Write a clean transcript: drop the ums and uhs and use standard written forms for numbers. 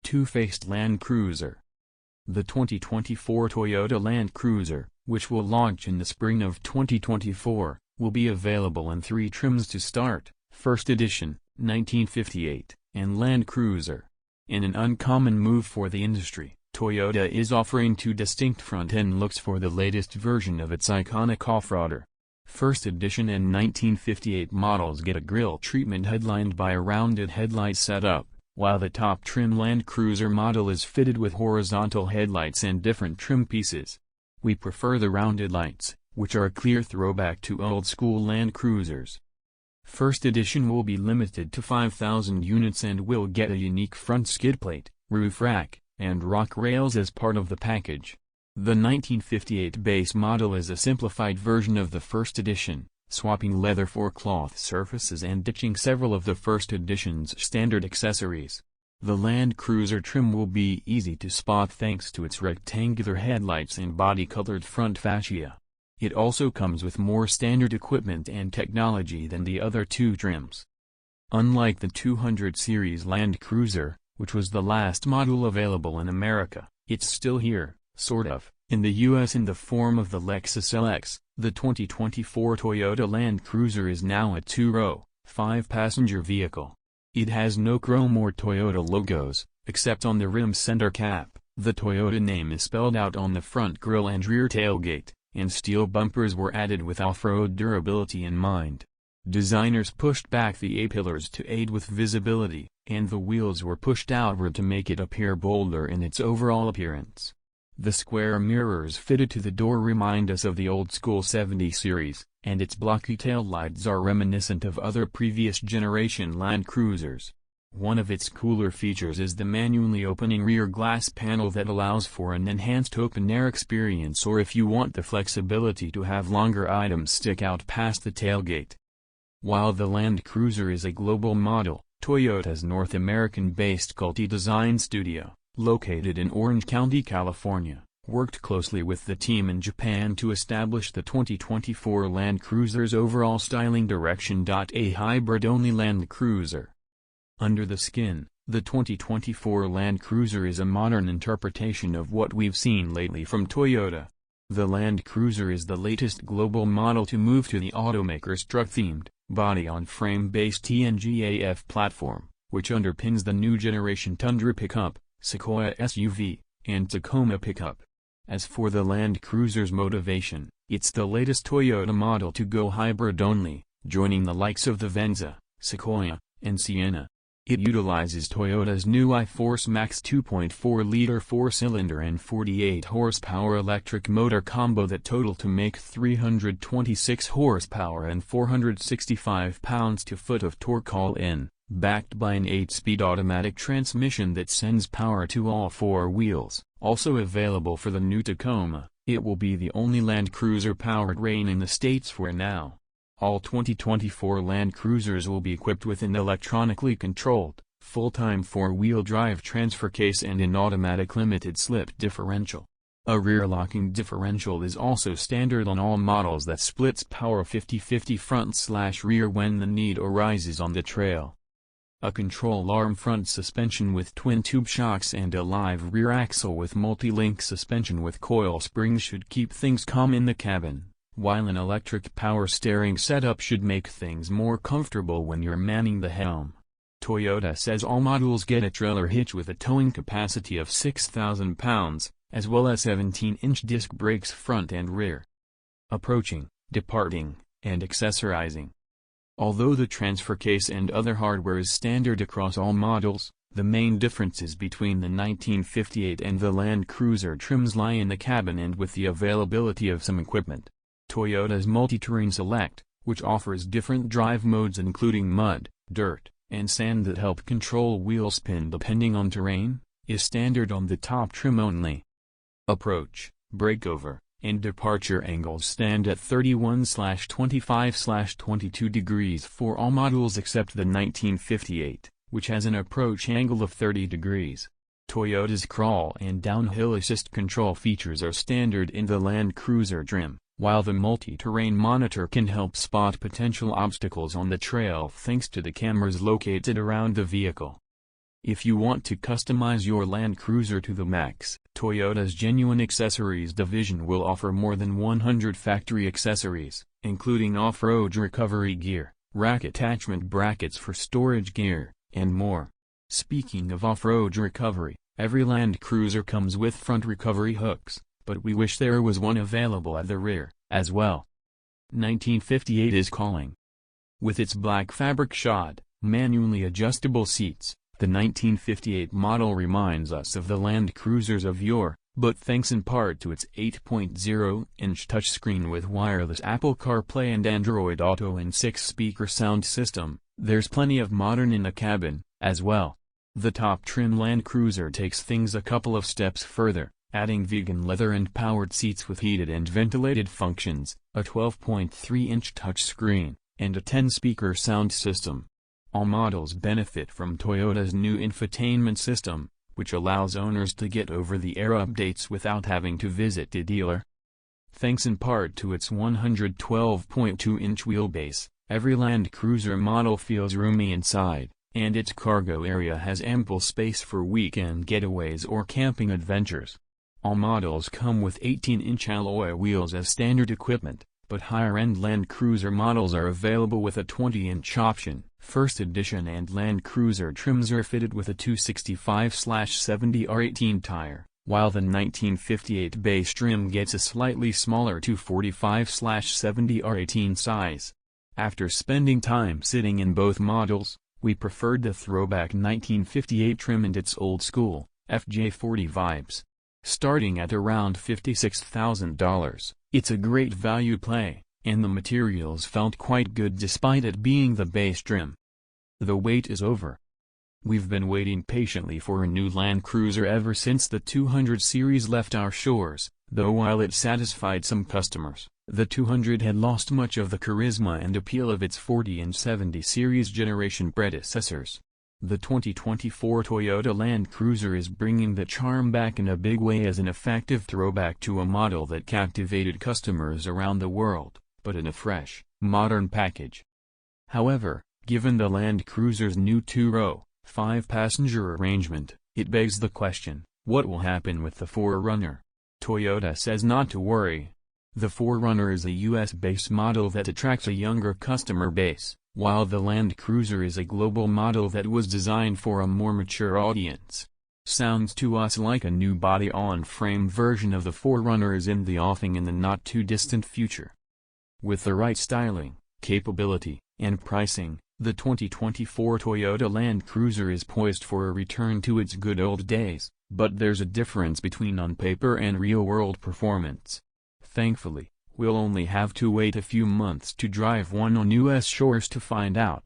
two-faced Land Cruiser. The 2024 Toyota Land Cruiser, which will launch in the spring of 2024, will be available in three trims to start: First Edition, 1958, and Land Cruiser. In an uncommon move for the industry, Toyota is offering two distinct front-end looks for the latest version of its iconic off-roader. First Edition and 1958 models get a grille treatment headlined by a rounded headlight setup, while the top trim Land Cruiser model is fitted with horizontal headlights and different trim pieces. We prefer the rounded lights, which are a clear throwback to old-school Land Cruisers. First Edition will be limited to 5,000 units and will get a unique front skid plate, roof rack, and rock rails as part of the package. The 1958 base model is a simplified version of the First Edition, swapping leather for cloth surfaces and ditching several of the First Edition's standard accessories. The Land Cruiser trim will be easy to spot thanks to its rectangular headlights and body-colored front fascia. It also comes with more standard equipment and technology than the other two trims. Unlike the 200 series Land Cruiser, which was the last model available in America, it's still here, sort of, in the US in the form of the Lexus LX. The 2024 Toyota Land Cruiser is now a two-row, five-passenger vehicle. It has no chrome or Toyota logos, except on the rim center cap. The Toyota name is spelled out on the front grille and rear tailgate, and steel bumpers were added with off-road durability in mind. Designers pushed back the A-pillars to aid with visibility, and the wheels were pushed outward to make it appear bolder in its overall appearance. The square mirrors fitted to the door remind us of the old-school 70 series, and its blocky taillights are reminiscent of other previous generation Land Cruisers. One of its cooler features is the manually opening rear glass panel that allows for an enhanced open-air experience, or if you want the flexibility to have longer items stick out past the tailgate. While the Land Cruiser is a global model, Toyota's North American-based Culti Design Studio, located in Orange County, California, worked closely with the team in Japan to establish the 2024 Land Cruiser's overall styling direction. A hybrid-only Land Cruiser. Under the skin, the 2024 Land Cruiser is a modern interpretation of what we've seen lately from Toyota. The Land Cruiser is the latest global model to move to the automaker's truck-themed, body-on-frame-based TNGA-F platform, which underpins the new generation Tundra pickup, Sequoia SUV, and Tacoma pickup. As for the Land Cruiser's motivation, it's the latest Toyota model to go hybrid-only, joining the likes of the Venza, Sequoia, and Sienna. It utilizes Toyota's new iForce Max 2.4-liter four-cylinder and 48-horsepower electric motor combo that total to make 326 horsepower and 465 pounds-to-foot of torque all-in, backed by an 8-speed automatic transmission that sends power to all four wheels. Also available for the new Tacoma, it will be the only Land Cruiser powertrain in the States for now. All 2024 Land Cruisers will be equipped with an electronically controlled, full-time four-wheel drive transfer case and an automatic limited-slip differential. A rear-locking differential is also standard on all models that splits power 50-50 front/rear when the need arises on the trail. A control arm front suspension with twin-tube shocks and a live rear axle with multi-link suspension with coil springs should keep things calm in the cabin, while an electric power steering setup should make things more comfortable when you're manning the helm. Toyota says all models get a trailer hitch with a towing capacity of 6,000 pounds, as well as 17-inch disc brakes front and rear. Approaching, departing, and accessorizing. Although the transfer case and other hardware is standard across all models, the main differences between the 1958 and the Land Cruiser trims lie in the cabin and with the availability of some equipment. Toyota's Multi-Terrain Select, which offers different drive modes including mud, dirt, and sand that help control wheel spin depending on terrain, is standard on the top trim only. Approach, breakover, and departure angles stand at 31/25/22 degrees for all models except the 1958, which has an approach angle of 30 degrees. Toyota's crawl and downhill assist control features are standard in the Land Cruiser trim, while the multi-terrain monitor can help spot potential obstacles on the trail thanks to the cameras located around the vehicle. If you want to customize your Land Cruiser to the max, Toyota's Genuine Accessories division will offer more than 100 factory accessories, including off-road recovery gear, rack attachment brackets for storage gear, and more. Speaking of off-road recovery, every Land Cruiser comes with front recovery hooks, but we wish there was one available at the rear, as well. 1958 is calling. With its black fabric shod, manually adjustable seats, the 1958 model reminds us of the Land Cruisers of yore, but thanks in part to its 8.0-inch touchscreen with wireless Apple CarPlay and Android Auto and 6-speaker sound system, there's plenty of modern in the cabin, as well. The top-trim Land Cruiser takes things a couple of steps further, adding vegan leather and powered seats with heated and ventilated functions, a 12.3-inch touchscreen, and a 10-speaker sound system. All models benefit from Toyota's new infotainment system, which allows owners to get over-the-air updates without having to visit a dealer. Thanks in part to its 112.2-inch wheelbase, every Land Cruiser model feels roomy inside, and its cargo area has ample space for weekend getaways or camping adventures. All models come with 18-inch alloy wheels as standard equipment, but higher-end Land Cruiser models are available with a 20-inch option. First Edition and Land Cruiser trims are fitted with a 265/70R18 tire, while the 1958 base trim gets a slightly smaller 245/70R18 size. After spending time sitting in both models, we preferred the throwback 1958 trim and its old-school, FJ40 vibes. Starting at around $56,000, it's a great value play, and the materials felt quite good despite it being the base trim. The wait is over. We've been waiting patiently for a new Land Cruiser ever since the 200 series left our shores, though while it satisfied some customers, the 200 had lost much of the charisma and appeal of its 40 and 70 series generation predecessors. The 2024 Toyota Land Cruiser is bringing the charm back in a big way as an effective throwback to a model that captivated customers around the world, but in a fresh, modern package. However, given the Land Cruiser's new 2-row, 5-passenger arrangement, it begs the question, what will happen with the 4Runner? Toyota says not to worry. The 4Runner is a US-based model that attracts a younger customer base, while the Land Cruiser is a global model that was designed for a more mature audience. Sounds to us like a new body-on-frame version of the 4Runner is in the offing in the not-too-distant future. With the right styling, capability, and pricing, the 2024 Toyota Land Cruiser is poised for a return to its good old days, but there's a difference between on-paper and real-world performance. Thankfully, we'll only have to wait a few months to drive one on US shores to find out.